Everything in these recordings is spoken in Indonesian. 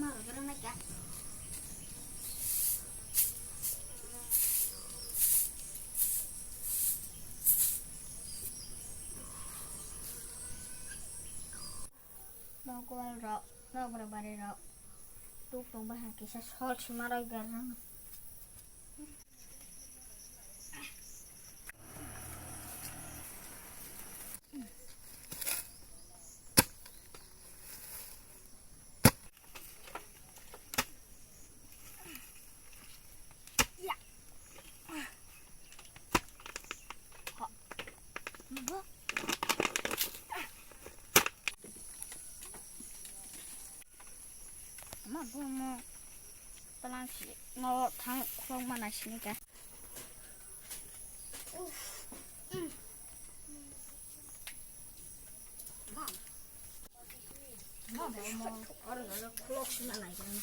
marah karena kah? Mau kual rok, mau berapa rok? Tuh bahasa kisah soal cemara garang. Mau pelan sih, mau tang Phirwng mana sini kah? Mau orang klok sih mana ini?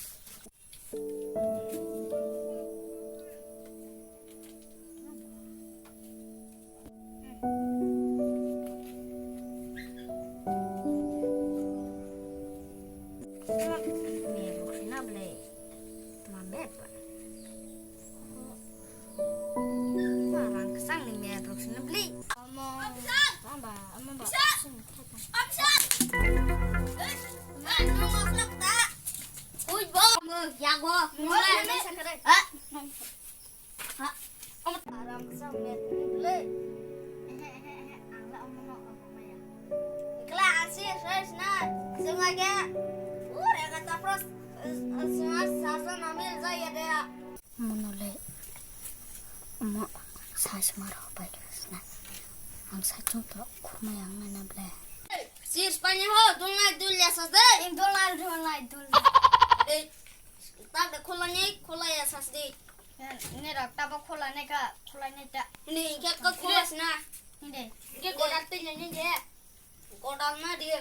Menolak, emak saya semarah baik sana. Ang saya contoh kurma yang mana boleh. Si Spanya ho, dulnai dul ya sasde. Dulnai. Tak ada kola ya sasde. Ini rak tabak kola neka, kola neta. Ini ke kola sana. Ini. Ke kodal tinya ni je. Kodal na dia.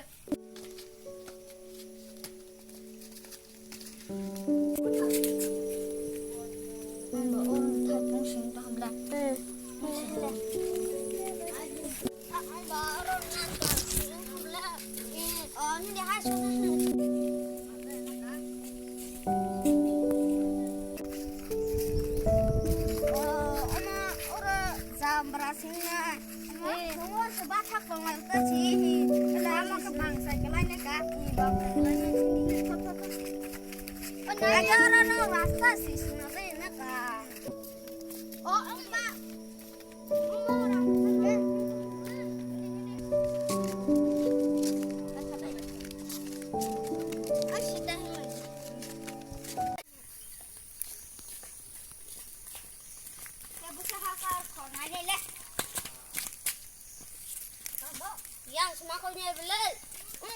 Yang semakalnya beli,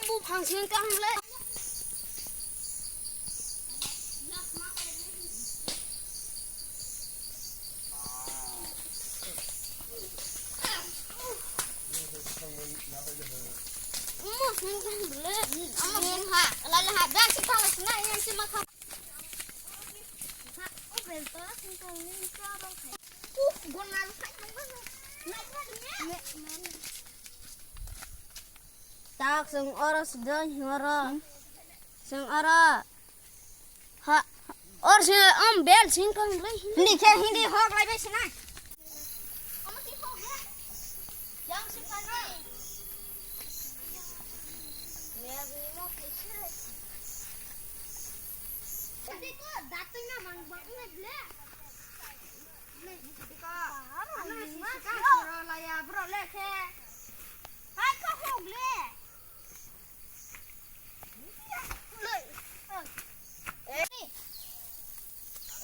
bu pangsin kan beli. Tak sing ora sedang ora. Sing ora. Ha or se bel sing kan lei. Ni ke hindi hok lai be sina. Ama ki hok ya. Yang sing kan. Ya bimo kise. Tadi ko dating na mang bang na ble. Ni ko. Ana sma ka ro la ya bro lekhe. Hai ko hok le.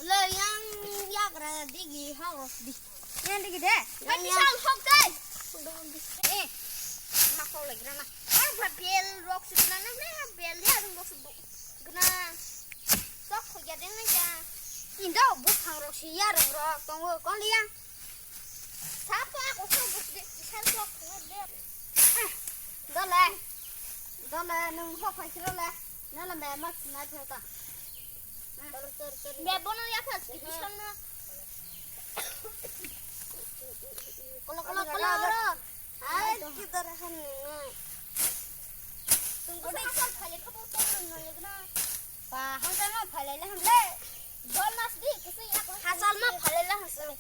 Lo yang yagra digi haus di. Yang digi deh. Yang misal hok deh. Mak kau lagi nama. Apa bel rock sebenarnya bel dia rock sebuk. Kena sok kau jadi ni kan. Indah bukan rock siar rock. Tunggu kau liang. Siapa aku sebut di sel rock ni. Đó là nung hộp phải chưa là nó là mẹ mất nó theo ta mẹ bố nó yak thật cái chân nó kalau ai kita rahan tunggu deh kan kali kamu tolong nanya kena Ba Hambai ma Phai le Hambai. Dol nas di kisi Hasal ma Phai le Hasal.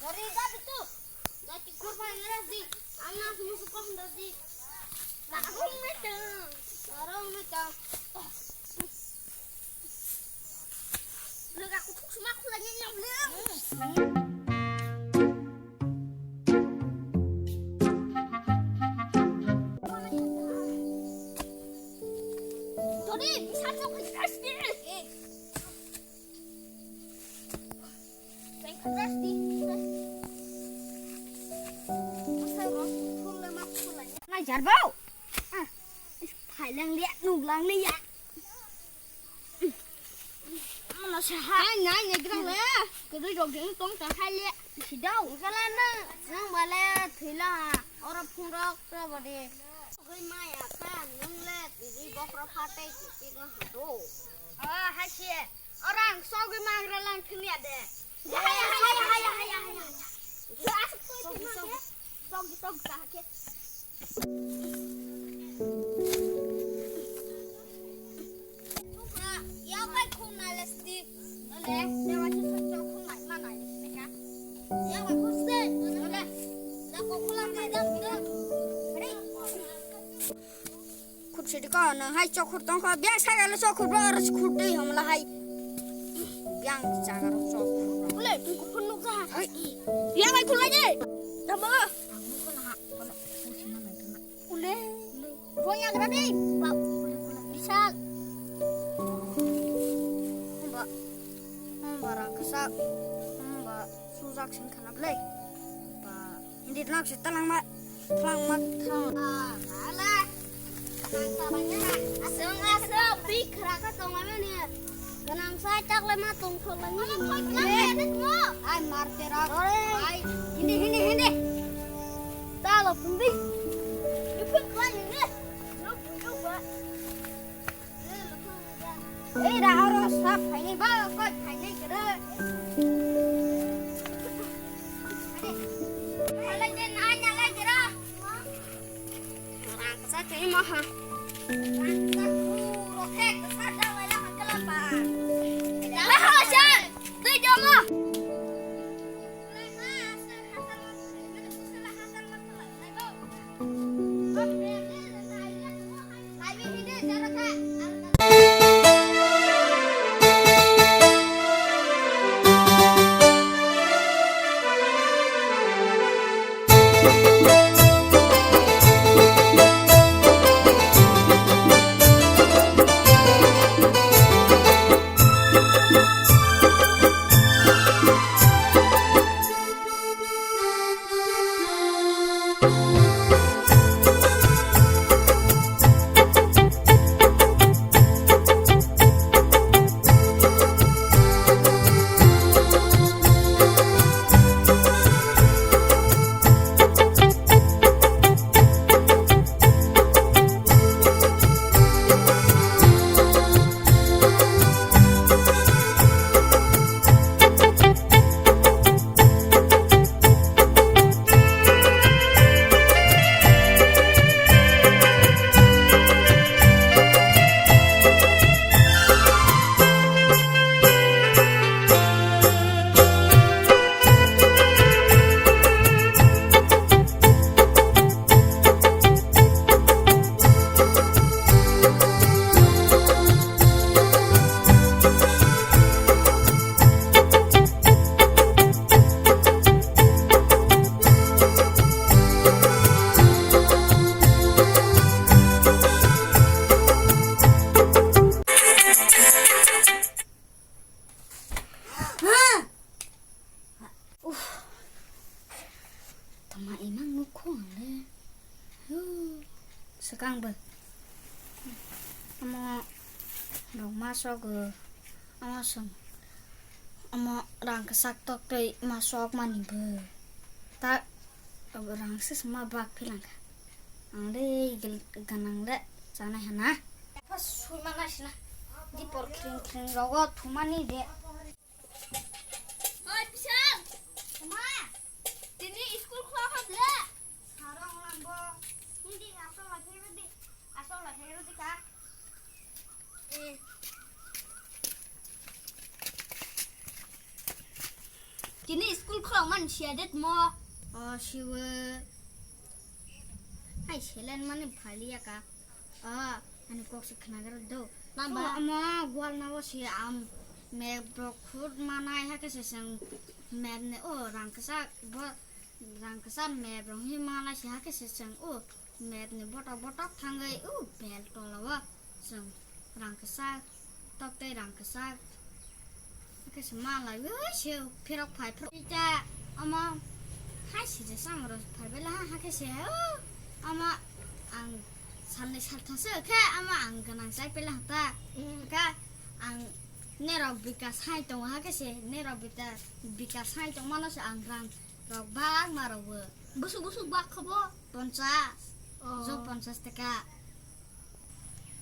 Gari da Bittu. Da ki kurban ngeras di. Anna musuh kok ndas di. Larong meta. Lek aku tuh semua aku lagi nyamleng. Jadi bisa cok keras di. Saya keras di. Masa roh full lemak fullnya. Ngajar bau. Phai lang liat nung lang ni ya. Nó sẽ hai ngày cái thằng lẽ cái đứa dọc tiếng tông cả hai lẽ thì đâu cái là nó nhưng mà lẽ thì là ở đó phun đó rồi vào đi cái mai à cái nhưng lẽ thì đi bóc ra phát tay thì nó hả đồ hai xe ở đang sau cái mai ra lang thứ nhẹ đấy hay sau cả kia ya bay khung này là gì? Nó lẽ, nếu mà chúng ta không mạnh mà này này cả. Ya bay khung xe, nó lẽ, nó cũng không làm gì đâu. Đi. Khut sẽ đi con, hai cho khut tông khoa, biang sai cái là cho khut rồi, rồi khut đi, không là hay. Biang sai cái là cho khut. Ule, tôi cũng phân nục ra. Ya bay khut lại đi. Đâu mơ. Ule, rồi nhà cái đi. Bảo, đi sang. Rangchak suzak sing kana blai ba indi nak se talang mak thang ala tang tabanya asung bi khra ka tong ame ni ganang sa chak le ma tong thol ni ai mar te ra ai hindi ta lo pumbi ipun kwan ni no pun ba đã rồi sắp phải đi bao coi phải đi cái đó lên trên anh nhà lên cái đó làm cái cái mà hả làm cái roket cái sát đâu vậy là cái là bà lấy hoa chân đi cho mà sekarang ber, ama dong masuk ke ama sem, ama Rangchak tok tei masuk mani ber, tak Rangchak semua bak pilang kan, ande ganang dek sana hana, pas mana sih nah, di por kering rogo thumani dek. Oi Phirwng, ma, ini school kelas le, sekarang lambo. Hindi asal lagi Kini school kalau man syadet mo. Oh siwa. Hai Helen mana bali ya kak? Ane kok sekenagar do. Nambah ama gua nawa si am me Bwkhwrwi mana ya ke sesang me ne rangkasa me bronghi mana si ha ke sesang me ne botak thangai bel tolawa sang rangkasa tok rangkasa ke semala siu pirok Phai ja ama hai si samro Phai bela ha ke se ama ang sanne salthase ke ama ang ganang sai bela ta ka ang nerok bikas hai tong ha ke se nerok bikas hai tong mana se ang rang rok bag marawe busuk bak khabo 50 zo 50 taka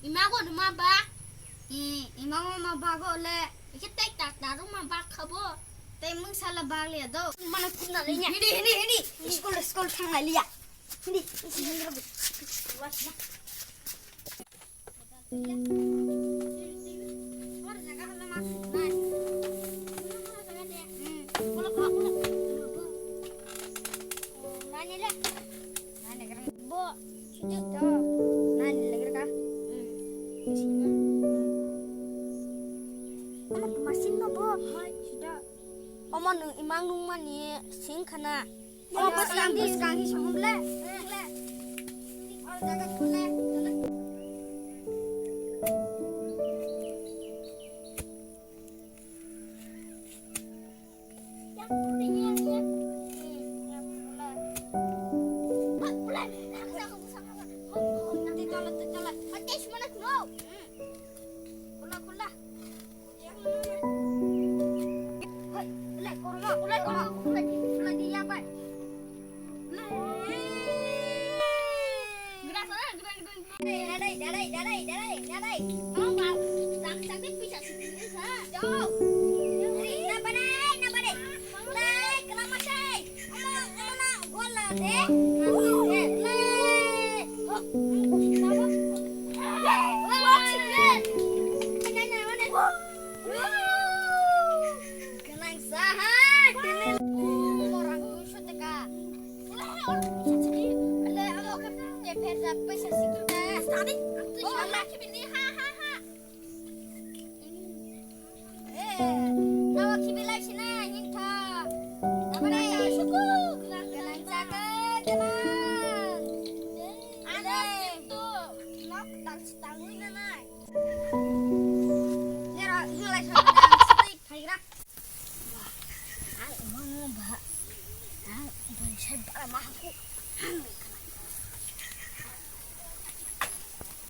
imago duma ba imago ma bago le kita tak taruh mabak kabo, temung salah balik do. Mana kuna lenya? Ini, sekolah tengah liya. Ini ngerti. Wajah. Mana jaga kalau masuk. Nani le? Nani kerang. Bo, sudah do. Nani lagi kah? Sini. Masin no bo hai sudah oma nu imang nu mani sing khana pas kang hi samle le और jaga kule yang punya nanti tolat hati semana kuno kula Ulah dia apa? Dadai. Mau mau, sakit bisa sini kan? Jauh. Napa deh? Mulai kelama say. Oma, bola deh. Saya